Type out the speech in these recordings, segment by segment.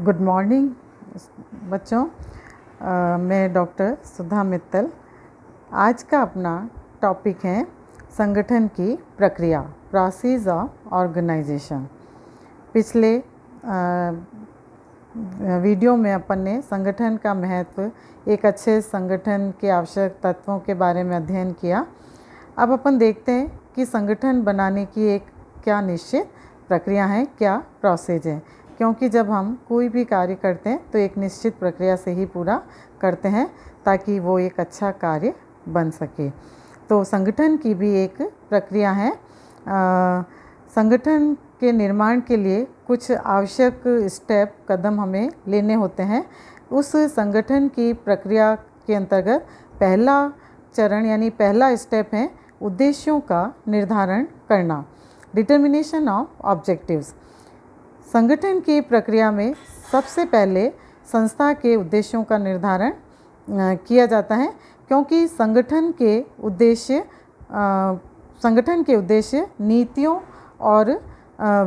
Good morning बच्चों। मैं doctor सुधा मित्तल। आज का अपना टॉपिक है संगठन की प्रक्रिया, प्रोसेस ऑफ ऑर्गेनाइजेशन। पिछले वीडियो में अपन ने संगठन का महत्व, एक अच्छे संगठन के आवश्यक तत्वों के बारे में अध्ययन किया। अब अपन देखते हैं कि संगठन बनाने की एक क्या निश्चित प्रक्रिया है, क्या प्रोसेस है। क्योंकि जब हम कोई भी कार्य करते हैं तो एक निश्चित प्रक्रिया से ही पूरा करते हैं ताकि वो एक अच्छा कार्य बन सके। तो संगठन की भी एक प्रक्रिया है। संगठन के निर्माण के लिए कुछ आवश्यक स्टेप, कदम हमें लेने होते हैं। उस संगठन की प्रक्रिया के अंतर्गत पहला चरण यानी पहला स्टेप है उद्देश्यों का निर्धारण करना, डिटर्मिनेशन ऑफ ऑब्जेक्टिव्स। संगठन की प्रक्रिया में सबसे पहले संस्था के उद्देश्यों का निर्धारण किया जाता है, क्योंकि संगठन के उद्देश्य नीतियों और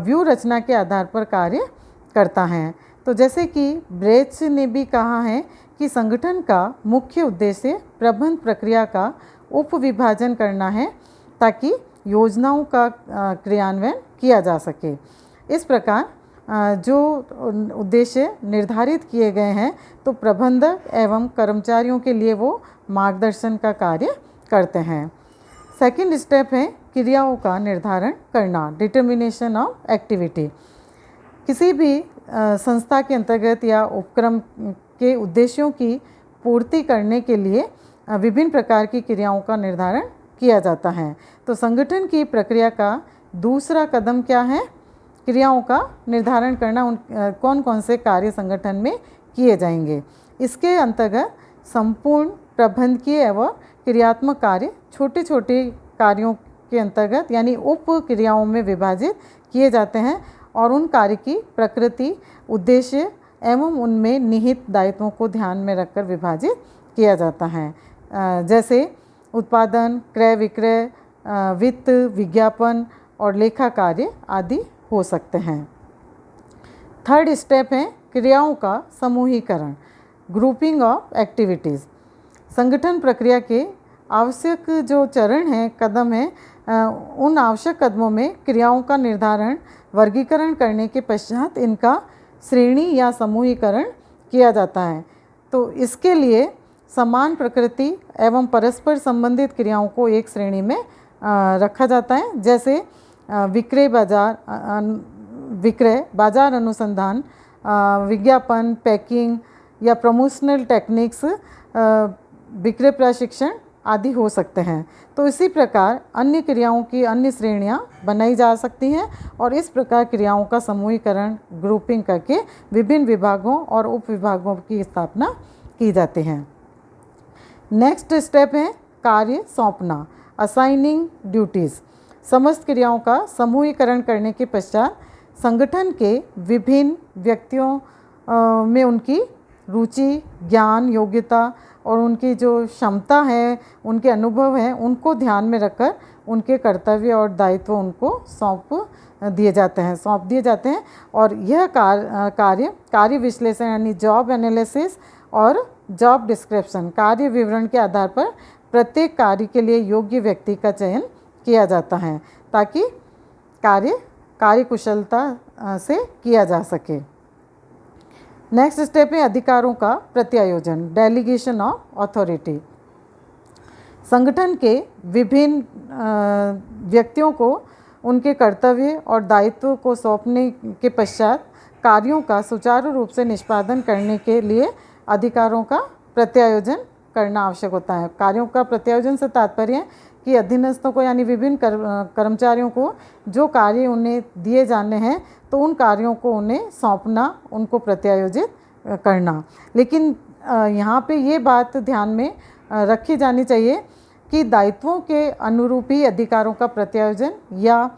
व्यूह रचना के आधार पर कार्य करता है। तो जैसे कि ब्रेच ने भी कहा है कि संगठन का मुख्य उद्देश्य प्रबंध प्रक्रिया का उपविभाजन करना है ताकि योजनाओं का क्रियान्वयन किया जा सके। इस प्रकार जो उद्देश्य निर्धारित किए गए हैं तो प्रबंधक एवं कर्मचारियों के लिए वो मार्गदर्शन का कार्य करते हैं। सेकंड स्टेप है क्रियाओं का निर्धारण करना, डिटर्मिनेशन ऑफ एक्टिविटी। किसी भी संस्था के अंतर्गत या उपक्रम के उद्देश्यों की पूर्ति करने के लिए विभिन्न प्रकार की क्रियाओं का निर्धारण किया जाता है। तो संगठन की प्रक्रिया का दूसरा कदम क्या है? क्रियाओं का निर्धारण करना, कौन कौन से कार्य संगठन में किए जाएंगे। इसके अंतर्गत संपूर्ण प्रबंधकीय एवं क्रियात्मक कार्य छोटे छोटे कार्यों के अंतर्गत यानी उप क्रियाओं में विभाजित किए जाते हैं और उन कार्य की प्रकृति, उद्देश्य एवं उनमें निहित दायित्वों को ध्यान में रखकर विभाजित किया जाता है। जैसे उत्पादन, क्रय विक्रय, वित्त, विज्ञापन और लेखा कार्य आदि हो सकते हैं। थर्ड स्टेप है क्रियाओं का समूहीकरण, ग्रुपिंग ऑफ एक्टिविटीज़। संगठन प्रक्रिया के आवश्यक जो चरण हैं, कदम हैं, उन आवश्यक कदमों में क्रियाओं का निर्धारण, वर्गीकरण करने के पश्चात इनका श्रेणी या समूहीकरण किया जाता है। तो इसके लिए समान प्रकृति एवं परस्पर संबंधित क्रियाओं को एक श्रेणी में रखा जाता है। जैसे विक्रय, बाजार अनुसंधान, विज्ञापन, पैकिंग या प्रमोशनल टेक्निक्स, विक्रय प्रशिक्षण आदि हो सकते हैं। तो इसी प्रकार अन्य क्रियाओं की अन्य श्रेणियां बनाई जा सकती हैं और इस प्रकार क्रियाओं का समूहीकरण, ग्रुपिंग करके विभिन्न विभागों और उप विभागों की स्थापना की जाती है। नेक्स्ट स्टेप है कार्य सौंपना, असाइनिंग ड्यूटीज़। समस्त क्रियाओं का समूहीकरण करने के पश्चात संगठन के विभिन्न व्यक्तियों में उनकी रुचि, ज्ञान, योग्यता और उनकी जो क्षमता है, उनके अनुभव हैं, उनको ध्यान में रखकर उनके कर्तव्य और दायित्व उनको सौंप दिए जाते हैं और यह कार्य विश्लेषण यानी जॉब एनालिसिस और जॉब डिस्क्रिप्शन, कार्य विवरण के आधार पर प्रत्येक कार्य के लिए योग्य व्यक्ति का चयन किया जाता है ताकि कार्य कुशलता से किया जा सके। नेक्स्ट स्टेप है अधिकारों का प्रत्यायोजन, डेलीगेशन ऑफ अथॉरिटी। संगठन के विभिन्न व्यक्तियों को उनके कर्तव्य और दायित्व को सौंपने के पश्चात कार्यों का सुचारू रूप से निष्पादन करने के लिए अधिकारों का प्रत्यायोजन करना आवश्यक होता है। कार्यों का प्रत्यायोजन से तात्पर्य है कि अधीनस्थों को यानी विभिन्न कर्मचारियों को जो कार्य उन्हें दिए जाने हैं तो उन कार्यों को उन्हें सौंपना, उनको प्रत्यायोजित करना। लेकिन यहाँ पे ये बात ध्यान में रखी जानी चाहिए कि दायित्वों के अनुरूप ही अधिकारों का प्रत्यायोजन या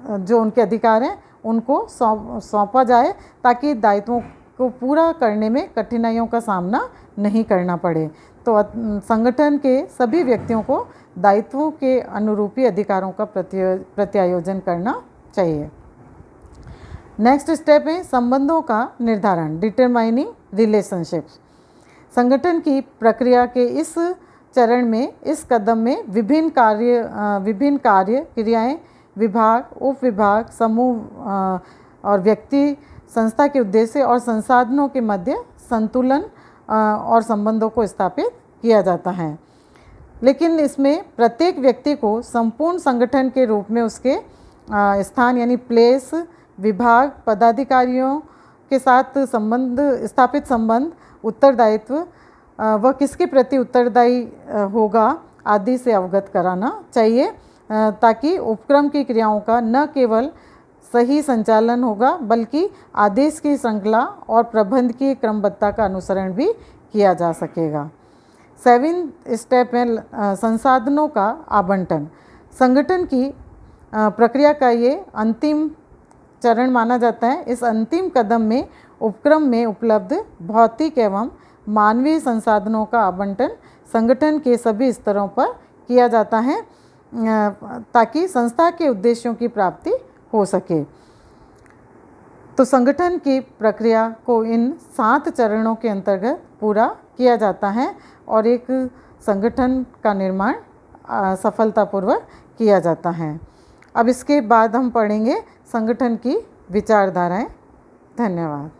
जो उनके अधिकार हैं उनको सौंपा जाए ताकि दायित्वों को पूरा करने में कठिनाइयों का सामना नहीं करना पड़े। तो संगठन के सभी व्यक्तियों को दायित्वों के अनुरूपी अधिकारों का प्रत्यायोजन करना चाहिए। नेक्स्ट स्टेप है संबंधों का निर्धारण, डिटरमाइनिंग रिलेशनशिप्स। संगठन की प्रक्रिया के इस चरण में, इस कदम में विभिन्न कार्य क्रियाएं, विभाग, उप विभाग, समूह और व्यक्ति, संस्था के उद्देश्य और संसाधनों के मध्य संतुलन और संबंधों को स्थापित किया जाता है। लेकिन इसमें प्रत्येक व्यक्ति को संपूर्ण संगठन के रूप में उसके स्थान यानी प्लेस, विभाग, पदाधिकारियों के साथ स्थापित संबंध, उत्तरदायित्व, वह किसके प्रति उत्तरदायी होगा आदि से अवगत कराना चाहिए, ताकि उपक्रम की क्रियाओं का न केवल सही संचालन होगा बल्कि आदेश की श्रृंखला और प्रबंध की क्रमबद्धता का अनुसरण भी किया जा सकेगा। 7 स्टेप है संसाधनों का आवंटन। संगठन की प्रक्रिया का ये अंतिम चरण माना जाता है। इस अंतिम कदम में उपक्रम में उपलब्ध भौतिक एवं मानवीय संसाधनों का आवंटन संगठन के सभी स्तरों पर किया जाता है ताकि संस्था के उद्देश्यों की प्राप्ति हो सके। तो संगठन की प्रक्रिया को इन 7 चरणों के अंतर्गत पूरा किया जाता है और एक संगठन का निर्माण सफलतापूर्वक किया जाता है। अब इसके बाद हम पढ़ेंगे संगठन की विचारधाराएं। धन्यवाद।